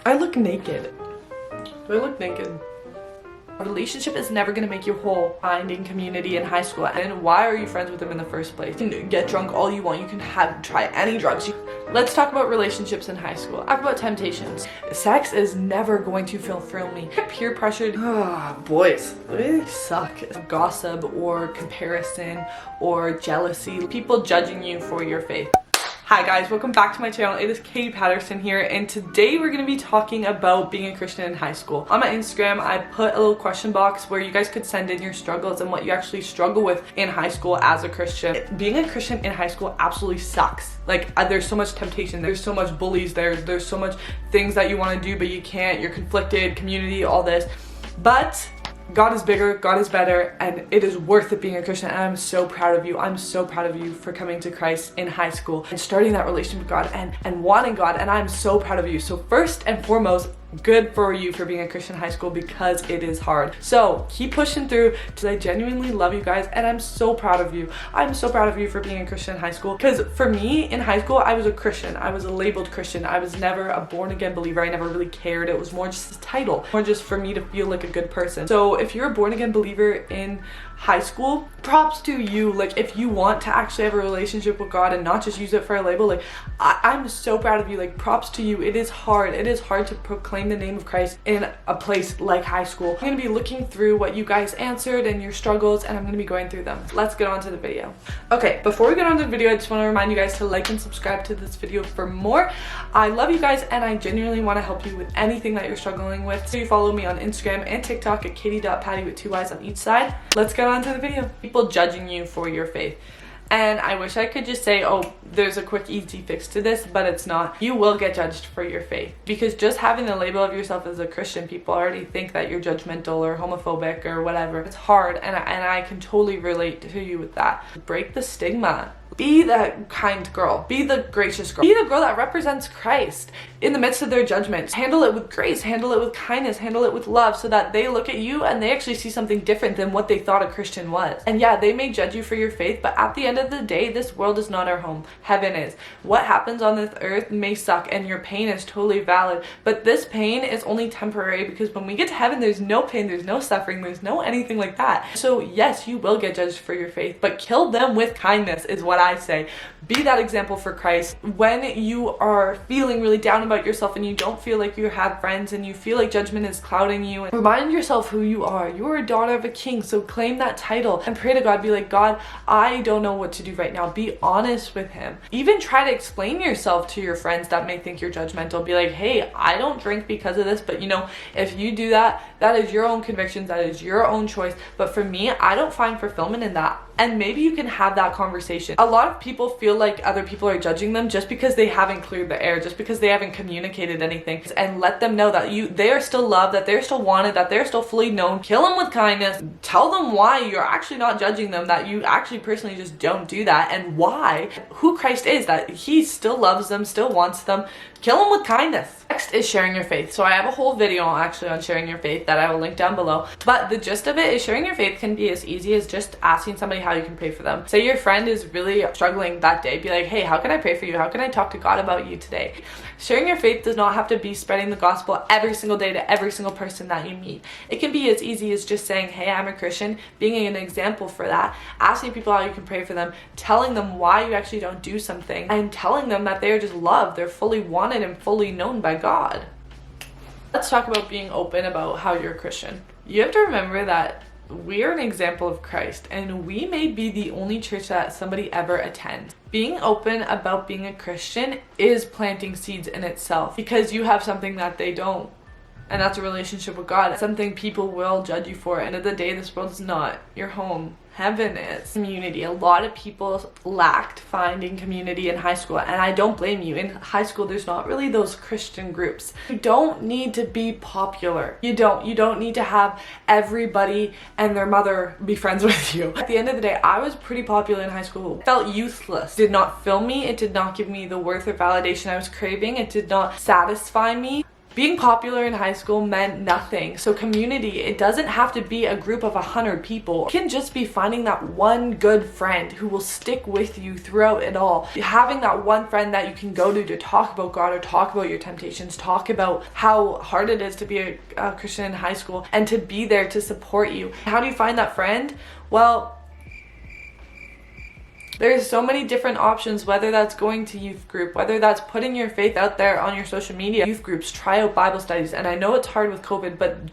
I look naked. Do I look naked? A relationship is never going to make you whole. Finding community in high school. And why are you friends with them in the first place? You can get drunk all you want. You can try any drugs. Let's talk about relationships in high school. Talk about temptations. Sex is never going to fulfill me. Peer pressure. Boys, they suck. Gossip or comparison or jealousy. People judging you for your faith. Hi guys, welcome back to my channel. It is Katy Patterson here, and today we're going to be talking about being a Christian in high school. On my Instagram, I put a little question box where you guys could send in your struggles and what you actually struggle with in high school as a Christian. Being a Christian in high school absolutely sucks. Like, there's so much temptation, there's so much bullies, there's so much things that you want to do but you can't, you're conflicted, community, all this. But God is bigger, God is better, and it is worth it being a Christian, and I'm so proud of you. I'm so proud of you for coming to Christ in high school and starting that relationship with God and wanting God, and I'm so proud of you. So first and foremost, good for you for being a Christian in high school, because it is hard. So keep pushing through, because I genuinely love you guys and I'm so proud of you. I'm so proud of you for being a Christian in high school, because for me in high school, I was a Christian. I was a labeled Christian. I was never a born again believer. I never really cared. It was more just a title, more just for me to feel like a good person. So if you're a born again believer in high school, props to you. Like, if you want to actually have a relationship with God and not just use it for a label, like I'm so proud of you. Like, props to you. It is hard to proclaim the name of Christ in a place like high school. I'm gonna be looking through what you guys answered and your struggles, and I'm gonna be going through them. Let's get on to the video. Okay, before we get on to the video, I just want to remind you guys to like and subscribe to this video for more. I love you guys, and I genuinely want to help you with anything that you're struggling with. So you follow me on Instagram and TikTok at katyy.patyy with 2 Y's on each side. Let's get on to the video. People judging you for your faith. And I wish I could just say, oh, there's a quick easy fix to this, but it's not. You will get judged for your faith, because just having the label of yourself as a Christian, people already think that you're judgmental or homophobic or whatever. It's hard, and I can totally relate to you with that. Break the stigma. Be that kind girl. Be the gracious girl. Be the girl that represents Christ in the midst of their judgment. Handle it with grace. Handle it with kindness. Handle it with love, so that they look at you and they actually see something different than what they thought a Christian was. And yeah, they may judge you for your faith, but at the end of the day, this world is not our home. Heaven is. What happens on this earth may suck, and your pain is totally valid, but this pain is only temporary, because when we get to heaven, there's no pain, there's no suffering, there's no anything like that. So yes, you will get judged for your faith, but kill them with kindness is what I say. Be that example for Christ. When you are feeling really down about yourself and you don't feel like you have friends and you feel like judgment is clouding you, remind yourself who you are. You are a daughter of a king, so claim that title and pray to God. Be like, God, I don't know what to do right now. Be honest with him. Even try to explain yourself to your friends that may think you're judgmental. Be like, hey, I don't drink because of this, but you know, if you do that, that is your own convictions, that is your own choice. But for me, I don't find fulfillment in that. And maybe you can have that conversation. A lot of people feel like other people are judging them just because they haven't cleared the air, just because they haven't communicated anything. And let them know that they are still loved, that they're still wanted, that they're still fully known. Kill them with kindness. Tell them why you're actually not judging them, that you actually personally just don't do that, and why, who Christ is, that he still loves them, still wants them. Kill them with kindness. Next is sharing your faith. So I have a whole video actually on sharing your faith that I will link down below. But the gist of it is, sharing your faith can be as easy as just asking somebody how you can pray for them. Say your friend is really struggling that day. Be like, hey, how can I pray for you? How can I talk to God about you today? Sharing your faith does not have to be spreading the gospel every single day to every single person that you meet. It can be as easy as just saying, hey, I'm a Christian, being an example for that, asking people how you can pray for them, telling them why you actually don't do something, and telling them that they're just loved, they're fully wanted and fully known by God. Let's talk about being open about how you're a Christian. You have to remember that we are an example of Christ, and we may be the only church that somebody ever attends. Being open about being a Christian is planting seeds in itself, because you have something that they don't, and that's a relationship with God. It's something people will judge you for. End of the day, this world is not your home. Heaven is. Community. A lot of people lacked finding community in high school, and I don't blame you. In high school, there's not really those Christian groups. You don't need to be popular. You don't need to have everybody and their mother be friends with you. At the end of the day, I was pretty popular in high school. It felt useless. It did not fill me. It did not give me the worth or validation I was craving. It did not satisfy me. Being popular in high school meant nothing. So community, it doesn't have to be a group of 100 people. It can just be finding that one good friend who will stick with you throughout it all. Having that one friend that you can go to talk about God or talk about your temptations, talk about how hard it is to be a Christian in high school, and to be there to support you. How do you find that friend? Well, there's so many different options, whether that's going to youth group, whether that's putting your faith out there on your social media, youth groups, try out Bible studies. And I know it's hard with COVID, but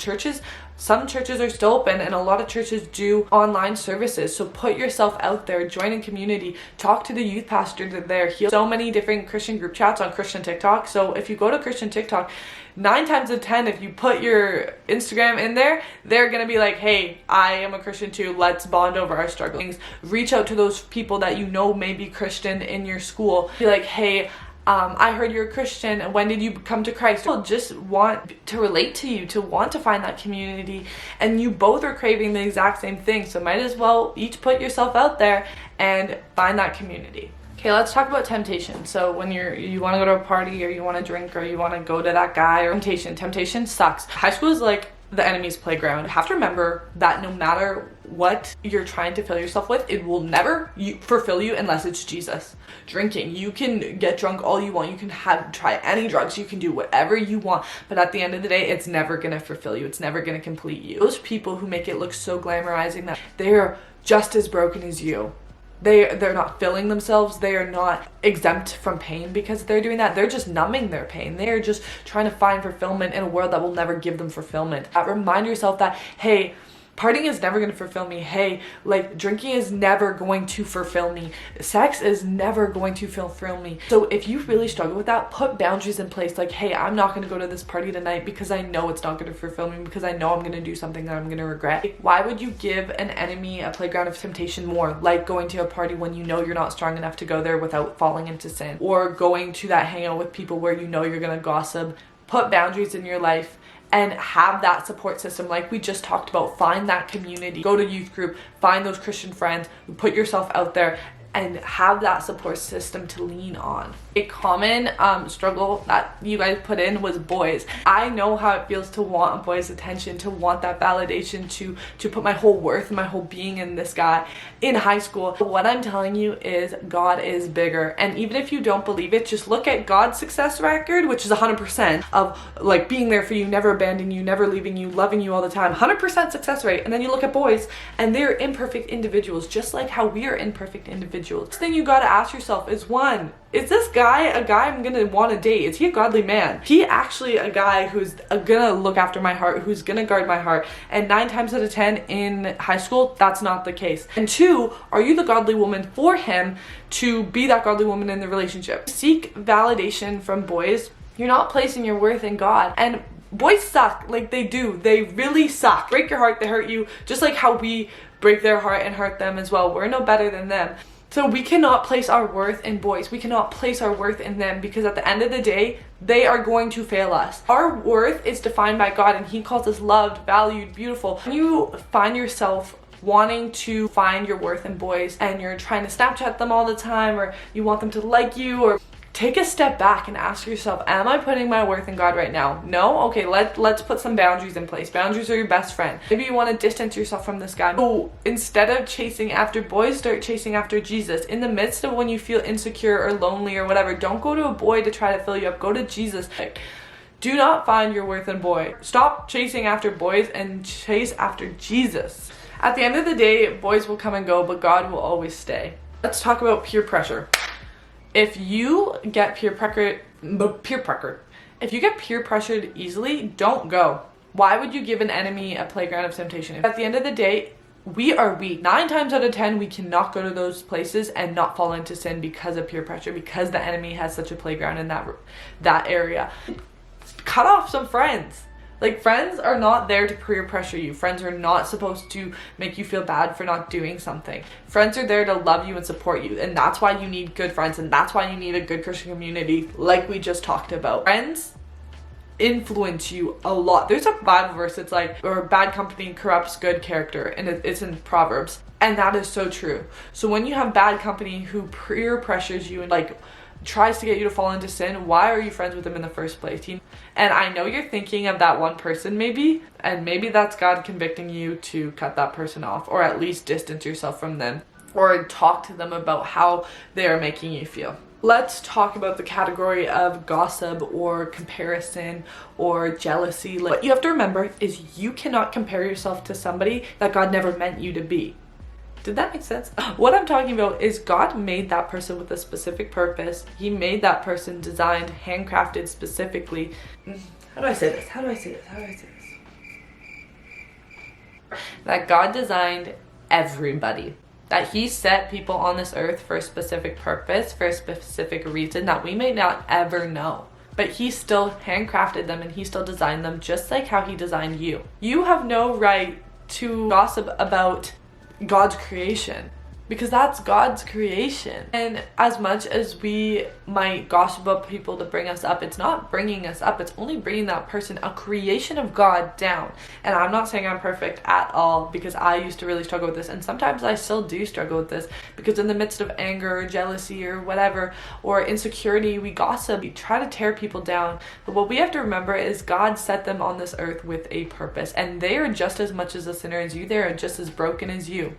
some churches are still open, and a lot of churches do online services. So put yourself out there, join a community, talk to the youth pastor there. So many different Christian group chats on Christian TikTok. So if you go to Christian TikTok, 9 times out of 10, if you put your Instagram in there, they're gonna be like, hey, I am a Christian too, let's bond over our struggles. Reach out to those people that you know may be Christian in your school. Be like, hey, I heard you're a Christian. When did you come to Christ? People just want to relate to you, to want to find that community, and you both are craving the exact same thing. So might as well each put yourself out there and find that community. Okay, let's talk about temptation. So when you want to go to a party, or you want to drink, or you want to go to that guy, or temptation sucks. High school is like the enemy's playground. You have to remember that no matter what you're trying to fill yourself with, it will never fulfill you unless it's Jesus. Drinking, you can get drunk all you want, you can try any drugs, you can do whatever you want, but at the end of the day, it's never gonna fulfill you, it's never gonna complete you. Those people who make it look so glamorizing that they're just as broken as you, they're not filling themselves, they are not exempt from pain because they're doing that. They're just numbing their pain. They're just trying to find fulfillment in a world that will never give them fulfillment. Remind yourself that, hey, partying is never going to fulfill me. Hey, like, drinking is never going to fulfill me. Sex is never going to fulfill me. So if you really struggle with that, put boundaries in place. Like, hey, I'm not going to go to this party tonight because I know it's not going to fulfill me, because I know I'm going to do something that I'm going to regret. Why would you give an enemy a playground of temptation more, like going to a party when you know you're not strong enough to go there without falling into sin, or going to that hangout with people where you know you're going to gossip? Put boundaries in your life and have that support system like we just talked about. Find that community, go to youth group, find those Christian friends, put yourself out there, and have that support system to lean on. A common struggle that you guys put in was boys. I know how it feels to want a boy's attention, to want that validation, to put my whole worth and my whole being in this guy in high school. What I'm telling you is God is bigger. And even if you don't believe it, just look at God's success record, which is 100% of like being there for you, never abandoning you, never leaving you, loving you all the time. 100% success rate. And then you look at boys and they're imperfect individuals, just like how we are imperfect individuals. The thing you gotta ask yourself is, one, is this guy a guy I'm gonna want to date? Is he a godly man? He actually a guy who's gonna look after my heart, who's gonna guard my heart? And 9 times out of 10 in high school, that's not the case. And 2, are you the godly woman for him to be that godly woman in the relationship? Seek validation from boys. You're not placing your worth in God. And boys suck, like they do. They really suck. Break your heart, they hurt you, just like how we break their heart and hurt them as well. We're no better than them. So we cannot place our worth in boys. We cannot place our worth in them, because at the end of the day, they are going to fail us. Our worth is defined by God, and He calls us loved, valued, beautiful. When you find yourself wanting to find your worth in boys and you're trying to Snapchat them all the time, or you want them to like you, or take a step back and ask yourself, am I putting my worth in God right now? No? Okay, let's put some boundaries in place. Boundaries are your best friend. Maybe you want to distance yourself from this guy. So instead of chasing after boys, start chasing after Jesus. In the midst of when you feel insecure or lonely or whatever, don't go to a boy to try to fill you up. Go to Jesus. Do not find your worth in boy. Stop chasing after boys and chase after Jesus. At the end of the day, boys will come and go, but God will always stay. Let's talk about peer pressure. If you get peer pressured easily, don't go. Why would you give an enemy a playground of temptation? At the end of the day, we are weak. 9 times out of 10, we cannot go to those places and not fall into sin because of peer pressure, because the enemy has such a playground in that area. Cut off some friends. Like, friends are not there to peer pressure you. Friends are not supposed to make you feel bad for not doing something. Friends are there to love you and support you. And that's why you need good friends. And that's why you need a good Christian community, like we just talked about. Friends influence you a lot. There's a Bible verse, it's like, or bad company corrupts good character. And it's in Proverbs. And that is so true. So when you have bad company who peer pressures you and like tries to get you to fall into sin, why are you friends with them in the first place? And I know you're thinking of that one person maybe, and maybe that's God convicting you to cut that person off, or at least distance yourself from them, or talk to them about how they are making you feel. Let's talk about the category of gossip or comparison or jealousy. What you have to remember is you cannot compare yourself to somebody that God never meant you to be. Did that make sense? What I'm talking about is God made that person with a specific purpose. He made that person designed, handcrafted specifically. How do I say this? That God designed everybody. That he set people on this earth for a specific purpose, for a specific reason that we may not ever know. But he still handcrafted them and he still designed them just like how he designed you. You have no right to gossip about God's creation, because that's God's creation. And as much as we might gossip about people to bring us up, it's not bringing us up, it's only bringing that person, a creation of God, down. And I'm not saying I'm perfect at all, because I used to really struggle with this, and sometimes I still do struggle with this, because in the midst of anger or jealousy or whatever, or insecurity, we gossip, we try to tear people down. But what we have to remember is God set them on this earth with a purpose, and they are just as much as a sinner as you. They are just as broken as you.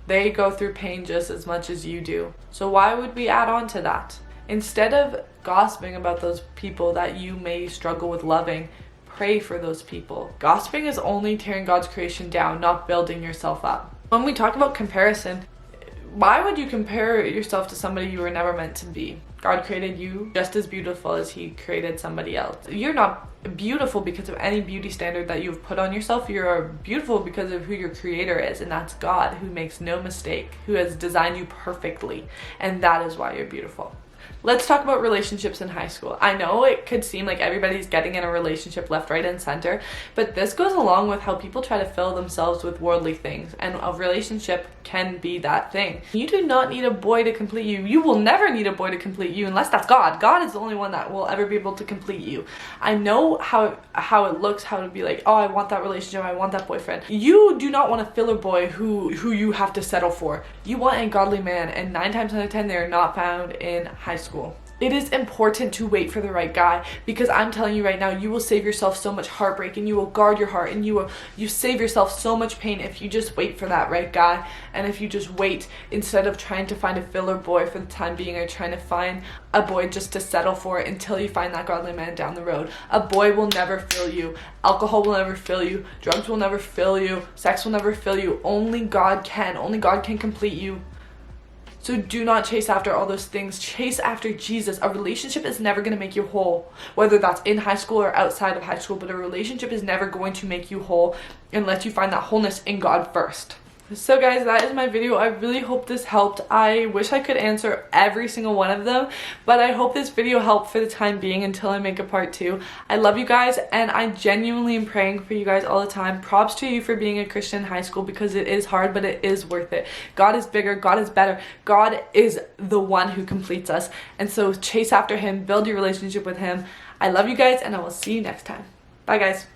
They go through pain just as much as you do. So why would we add on to that? Instead of gossiping about those people that you may struggle with loving, pray for those people. Gossiping is only tearing God's creation down, not building yourself up. When we talk about comparison, why would you compare yourself to somebody you were never meant to be? God created you just as beautiful as he created somebody else. You're not beautiful because of any beauty standard that you've put on yourself. You're beautiful because of who your creator is, and that's God, who makes no mistake, who has designed you perfectly, and that is why you're beautiful. Let's talk about relationships in high school. I know it could seem like everybody's getting in a relationship left, right, and center, but this goes along with how people try to fill themselves with worldly things, and a relationship can be that thing. You do not need a boy to complete you. You will never need a boy to complete you unless that's God. God is the only one that will ever be able to complete you. I know how it looks, how to be like, oh, I want that relationship, I want that boyfriend. You do not want a filler boy who you have to settle for. You want a godly man, and 9 times out of 10 they're not found in high school. It is important to wait for the right guy, because I'm telling you right now, you will save yourself so much heartbreak, and you will guard your heart, and you save yourself so much pain if you just wait for that right guy. And if you just wait, instead of trying to find a filler boy for the time being, or trying to find a boy just to settle for it until you find that godly man down the road. A boy will never fill you. Alcohol will never fill you. Drugs will never fill you. Sex will never fill you. Only God can. Only God can complete you. So do not chase after all those things. Chase after Jesus. A relationship is never going to make you whole, whether that's in high school or outside of high school, but a relationship is never going to make you whole unless you find that wholeness in God first. So guys, that is my video. I really hope this helped. I wish I could answer every single one of them, but I hope this video helped for the time being until I make a part 2. I love you guys, and I genuinely am praying for you guys all the time. Props to you for being a Christian in high school, because it is hard, but it is worth it. God is bigger. God is better. God is the one who completes us. And so chase after him. Build your relationship with him. I love you guys, and I will see you next time. Bye guys.